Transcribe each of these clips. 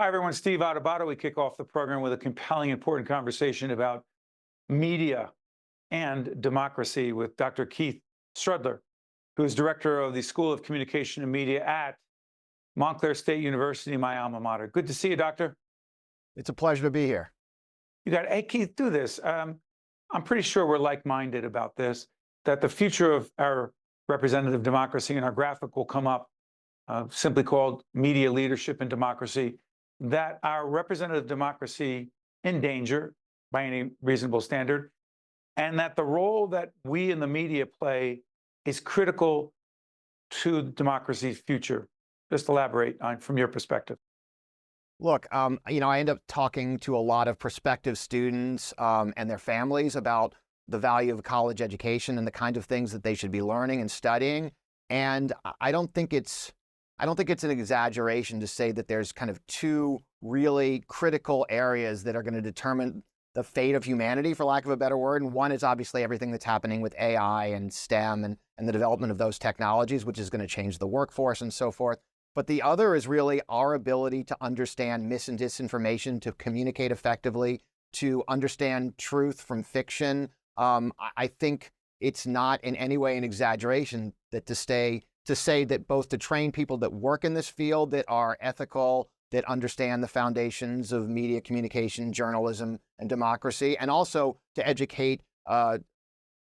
Hi, everyone. Steve Adubato. We kick off the program with a compelling, important conversation about media and democracy with Dr. Keith Strudler, who is director of the School of Communication and Media at Montclair State University, my alma mater. Good to see you, doctor. It's a pleasure to be here. Hey, Keith, do this. I'm pretty sure we're like-minded about this, that the future of our representative democracy and our graphic will come up simply called Media Leadership and Democracy, that our representative democracy in danger by any reasonable standard, and that the role that we in the media play is critical to democracy's future. Just elaborate on from your perspective. Look, I end up talking to a lot of prospective students and their families about the value of a college education and the kind of things that they should be learning and studying. And I don't think it's an exaggeration to say that there's kind of two really critical areas that are going to determine the fate of humanity, for lack of a better word. And one is obviously everything that's happening with AI and STEM and the development of those technologies, which is going to change the workforce and so forth. But the other is really our ability to understand mis and disinformation, to communicate effectively, to understand truth from fiction. I think it's not in any way an exaggeration that to say that both to train people that work in this field that are ethical, that understand the foundations of media communication, journalism, and democracy, and also to educate a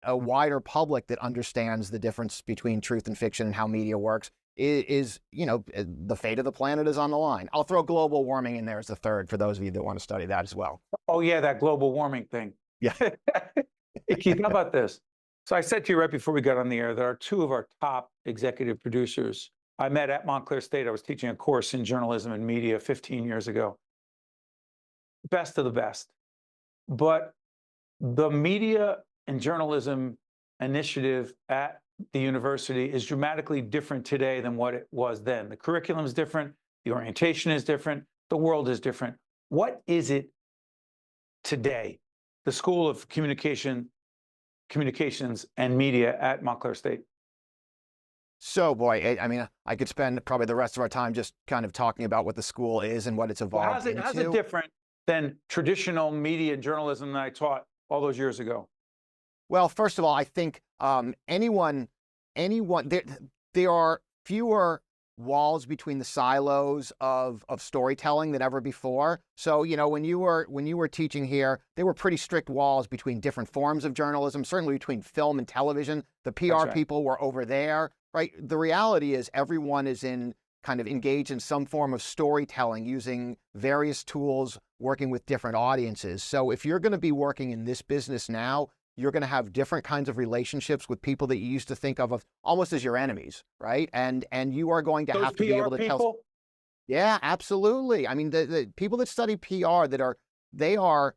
wider public that understands the difference between truth and fiction and how media works is the fate of the planet is on the line. I'll throw global warming in there as the third for those of you that want to study that as well. Oh yeah, that global warming thing. Yeah. Hey, Keith, how about this? So I said to you right before we got on the air, there are two of our top executive producers I met at Montclair State. I was teaching a course in journalism and media 15 years ago. Best of the best. But the media and journalism initiative at the university is dramatically different today than what it was then. The curriculum is different. The orientation is different. The world is different. What is it today? The School of Communications and Media at Montclair State. So, boy, I mean, I could spend probably the rest of our time just kind of talking about what the school is and what it's evolved into. How's it different than traditional media and journalism that I taught all those years ago? Well, first of all, I think there are fewer walls between the silos of storytelling than ever before. So, when you were teaching here, there were pretty strict walls between different forms of journalism, certainly between film and television. The PR people were over there, right? The reality is everyone is kind of engaged in some form of storytelling using various tools, working with different audiences. So if you're going to be working in this business now, you're going to have different kinds of relationships with people that you used to think of almost as your enemies, right? And you are going to have to be able to tell. Yeah, absolutely. I mean, the people that study PR they are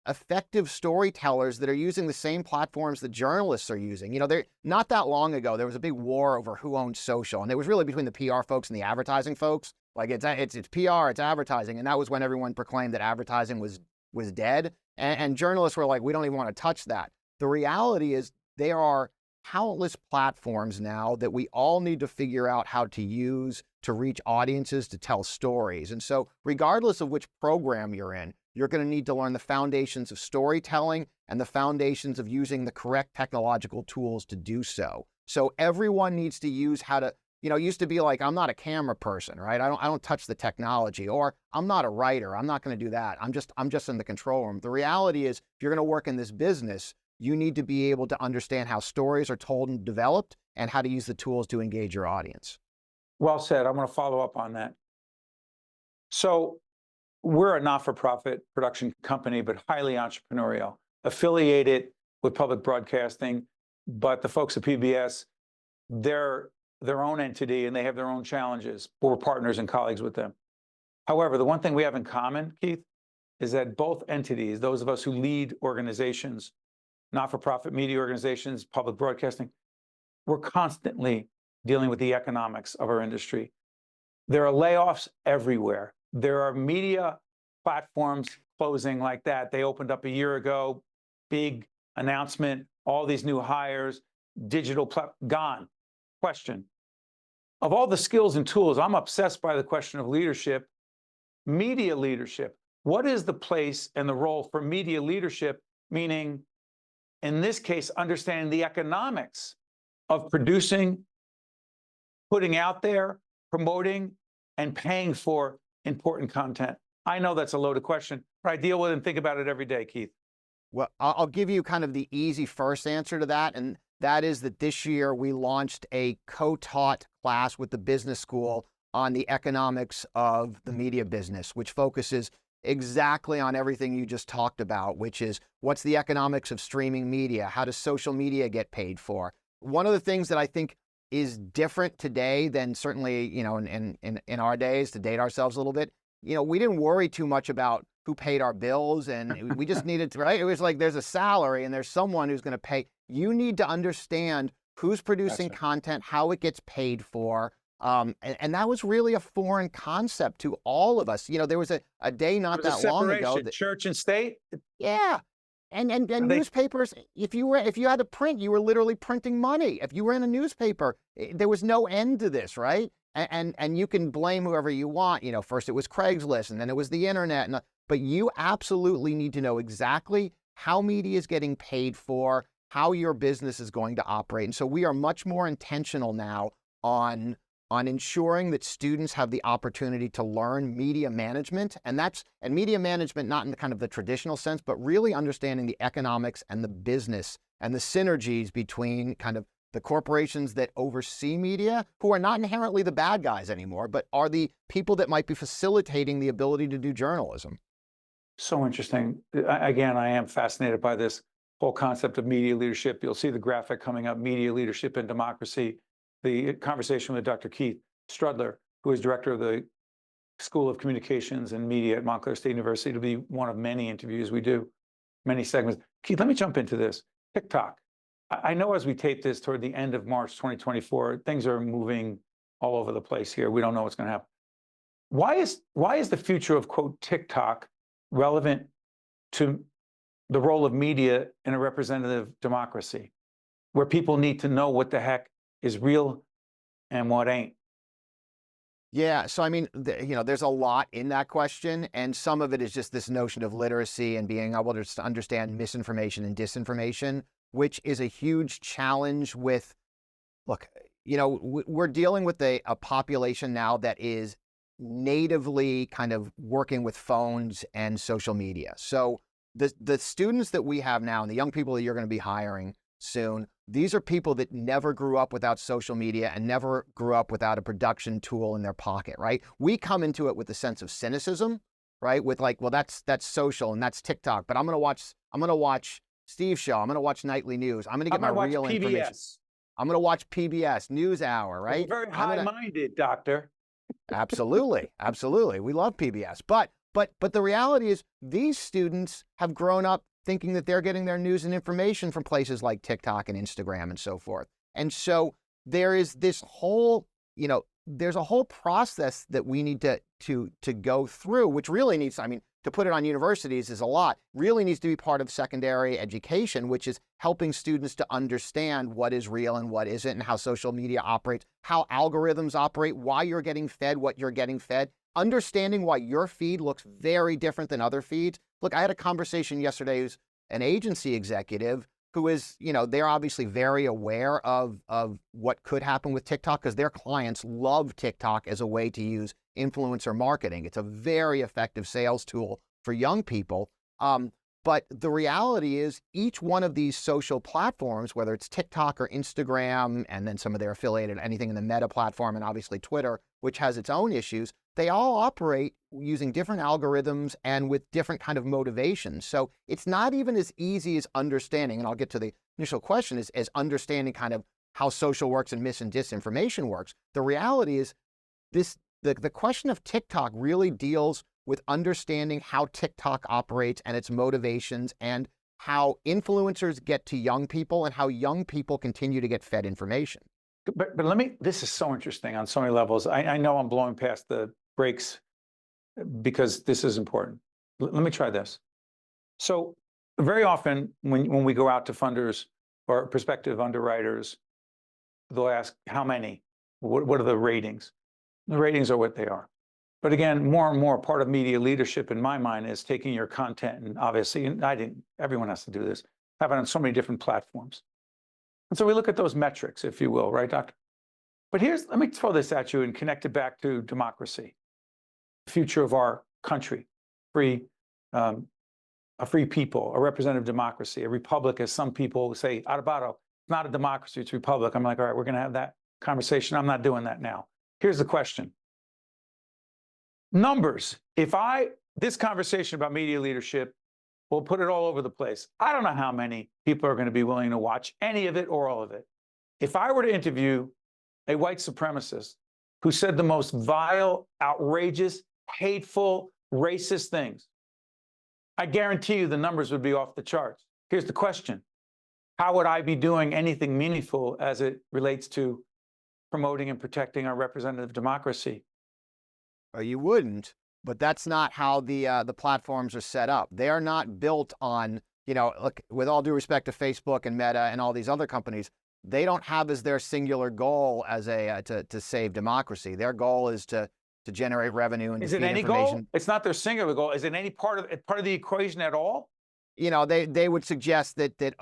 effective storytellers that are using the same platforms that journalists are using. Not that long ago, there was a big war over who owned social, and it was really between the PR folks and the advertising folks. Like it's PR, it's advertising, and that was when everyone proclaimed that advertising was dead, and journalists were like, we don't even want to touch that. The reality is there are countless platforms now that we all need to figure out how to use to reach audiences, to tell stories. And so regardless of which program you're in, you're going to need to learn the foundations of storytelling and the foundations of using the correct technological tools to do so. So everyone needs to use how to, it used to be like, I'm not a camera person, right? I don't touch the technology, or I'm not a writer. I'm not going to do that. I'm just in the control room. The reality is, if you're going to work in this business, you need to be able to understand how stories are told and developed and how to use the tools to engage your audience. Well said. I'm going to follow up on that. So we're a not-for-profit production company, but highly entrepreneurial, affiliated with public broadcasting. But the folks at PBS, they're their own entity and they have their own challenges. We're partners and colleagues with them. However, the one thing we have in common, Keith, is that both entities, those of us who lead organizations, not-for-profit media organizations, public broadcasting, we're constantly dealing with the economics of our industry. There are layoffs everywhere. There are media platforms closing like that. They opened up a year ago, big announcement, all these new hires, gone. Question. Of all the skills and tools, I'm obsessed by the question of leadership. media leadership. What is the place and the role for media leadership? Meaning, in this case, understanding the economics of producing, putting out there, promoting, and paying for important content. I know that's a loaded question, but I deal with it and think about it every day, Keith. Well, I'll give you kind of the easy first answer to that, and that is that this year we launched a co-taught class with the business school on the economics of the media business, which focuses exactly on everything you just talked about, which is what's the economics of streaming media? How does social media get paid for? One of the things that I think is different today than certainly, in our days, to date ourselves a little bit, we didn't worry too much about who paid our bills, and we just needed to, right? It was like there's a salary and there's someone who's going to pay. You need to understand who's producing content, how it gets paid for. And that was really a foreign concept to all of us. There was a day not that long ago that church and state. Yeah. And newspapers, if you had to print, you were literally printing money. If you were in a newspaper, there was no end to this, right? And you can blame whoever you want. First it was Craigslist, and then it was the internet. But you absolutely need to know exactly how media is getting paid for, how your business is going to operate. And so we are much more intentional now on ensuring that students have the opportunity to learn media management, and media management not in the kind of the traditional sense, but really understanding the economics and the business and the synergies between kind of the corporations that oversee media, who are not inherently the bad guys anymore, but are the people that might be facilitating the ability to do journalism. So interesting. Again, I am fascinated by this whole concept of media leadership. You'll see the graphic coming up, Media Leadership and Democracy. The conversation with Dr. Keith Strudler, who is director of the School of Communications and Media at Montclair State University, to be one of many interviews we do, many segments. Keith, let me jump into this. TikTok. I know as we tape this toward the end of March 2024, things are moving all over the place here. We don't know what's going to happen. Why is the future of, quote, TikTok relevant to the role of media in a representative democracy, where people need to know what the heck is real and what ain't? Yeah, so I mean, there's a lot in that question, and some of it is just this notion of literacy and being able to understand misinformation and disinformation, which is a huge challenge with, look, we're dealing with a population now that is natively kind of working with phones and social media. So the students that we have now and the young people that you're going to be hiring soon, these are people that never grew up without social media and never grew up without a production tool in their pocket, right? We come into it with a sense of cynicism, right? With like, well, that's social and that's TikTok, but I'm going to watch Steve's show. I'm going to watch nightly news. I'm going to get my real information. I'm going to watch PBS NewsHour, right? You're very high-minded, doctor. Absolutely. Absolutely. We love PBS. But the reality is these students have grown up thinking that they're getting their news and information from places like TikTok and Instagram and so forth. And so there is this whole, there's a whole process that we need to go through, which really needs, to put it on universities is a lot, really needs to be part of secondary education, which is helping students to understand what is real and what isn't, and how social media operates, how algorithms operate, why you're getting fed what you're getting fed, understanding why your feed looks very different than other feeds. Look, I had a conversation yesterday with an agency executive who is, they're obviously very aware of what could happen with TikTok because their clients love TikTok as a way to use influencer marketing. It's a very effective sales tool for young people. But the reality is each one of these social platforms, whether it's TikTok or Instagram, and then some of their affiliated, anything in the Meta platform, and obviously Twitter, which has its own issues, they all operate using different algorithms and with different kind of motivations. So it's not even as easy as understanding, and I'll get to the initial question, as understanding kind of how social works and mis and disinformation works. The reality is the question of TikTok really deals with understanding how TikTok operates and its motivations and how influencers get to young people and how young people continue to get fed information. But this is so interesting on so many levels. I know I'm blowing past the brakes because this is important. Let me try this. So very often when we go out to funders or prospective underwriters, they'll ask how many, what are the ratings? The ratings are what they are. But again, more and more part of media leadership in my mind is taking your content and obviously, everyone has to do this, have it on so many different platforms. And so we look at those metrics, if you will, right, Doctor? But let me throw this at you and connect it back to democracy, the future of our country, a free people, a representative democracy, a republic, as some people say, Adebato, it's not a democracy, it's a republic. I'm like, all right, we're going to have that conversation. I'm not doing that now. Here's the question. Numbers. This conversation about media leadership, we'll put it all over the place. I don't know how many people are going to be willing to watch any of it or all of it. If I were to interview a white supremacist who said the most vile, outrageous, hateful, racist things, I guarantee you the numbers would be off the charts. Here's the question. How would I be doing anything meaningful as it relates to promoting and protecting our representative democracy? You wouldn't, but that's not how the platforms are set up. They are not built on, look, with all due respect to Facebook and Meta and all these other companies, they don't have as their singular goal as to save democracy. Their goal is to generate revenue and is it any goal? It's not their singular goal. Is it any part of the equation at all? They would suggest that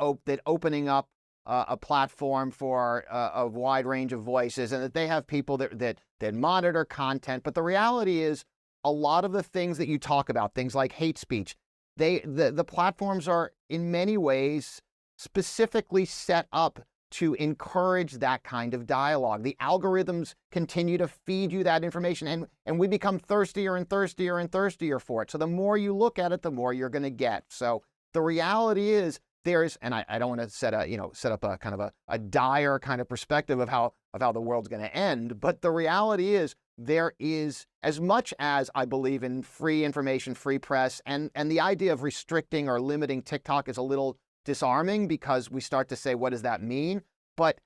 opening up a platform for a wide range of voices, and that they have people that monitor content. But the reality is, a lot of the things that you talk about, things like hate speech, the platforms are in many ways specifically set up to encourage that kind of dialogue. The algorithms continue to feed you that information, and we become thirstier and thirstier and thirstier for it. So the more you look at it, the more you're going to get. So the reality is, and I don't want to set up a kind of a dire kind of perspective of how the world's going to end, but the reality is, there is, as much as I believe in free information, free press, and the idea of restricting or limiting TikTok is a little disarming, because we start to say, what does that mean? But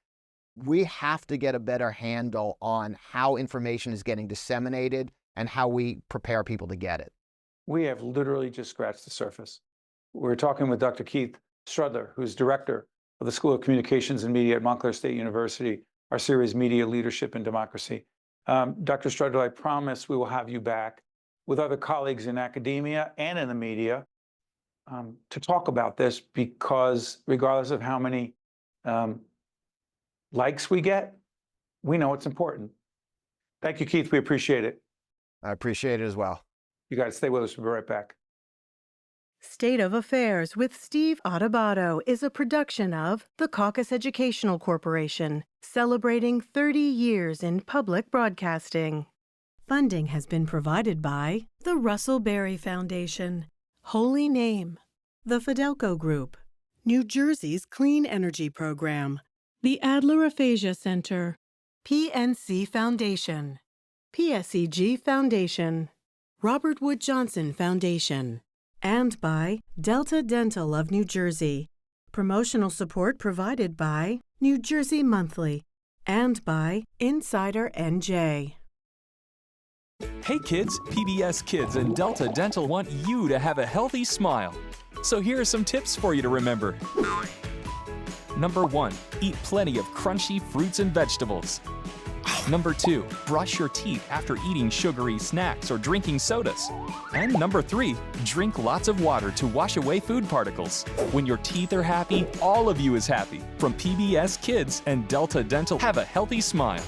we have to get a better handle on how information is getting disseminated and how we prepare people to get it. We have literally just scratched the surface. We're talking with Dr. Keith Strudler, who's director of the School of Communications and Media at Montclair State University, our series Media Leadership and Democracy. Dr. Strudler, I promise we will have you back with other colleagues in academia and in the media to talk about this, because regardless of how many likes we get, we know it's important. Thank you, Keith. We appreciate it. I appreciate it as well. You guys stay with us. We'll be right back. State of Affairs with Steve Adebato is a production of the Caucus Educational Corporation, celebrating 30 years in public broadcasting. Funding has been provided by the Russell Berry Foundation, Holy Name, the Fidelco Group, New Jersey's Clean Energy Program, the Adler Aphasia Center, PNC Foundation, PSEG Foundation, Robert Wood Johnson Foundation, and by Delta Dental of New Jersey. Promotional support provided by New Jersey Monthly and by Insider NJ. Hey kids, PBS Kids and Delta Dental want you to have a healthy smile. So here are some tips for you to remember. Number 1, eat plenty of crunchy fruits and vegetables. Number 2, brush your teeth after eating sugary snacks or drinking sodas. And number 3, drink lots of water to wash away food particles. When your teeth are happy, all of you is happy. From PBS Kids and Delta Dental, have a healthy smile.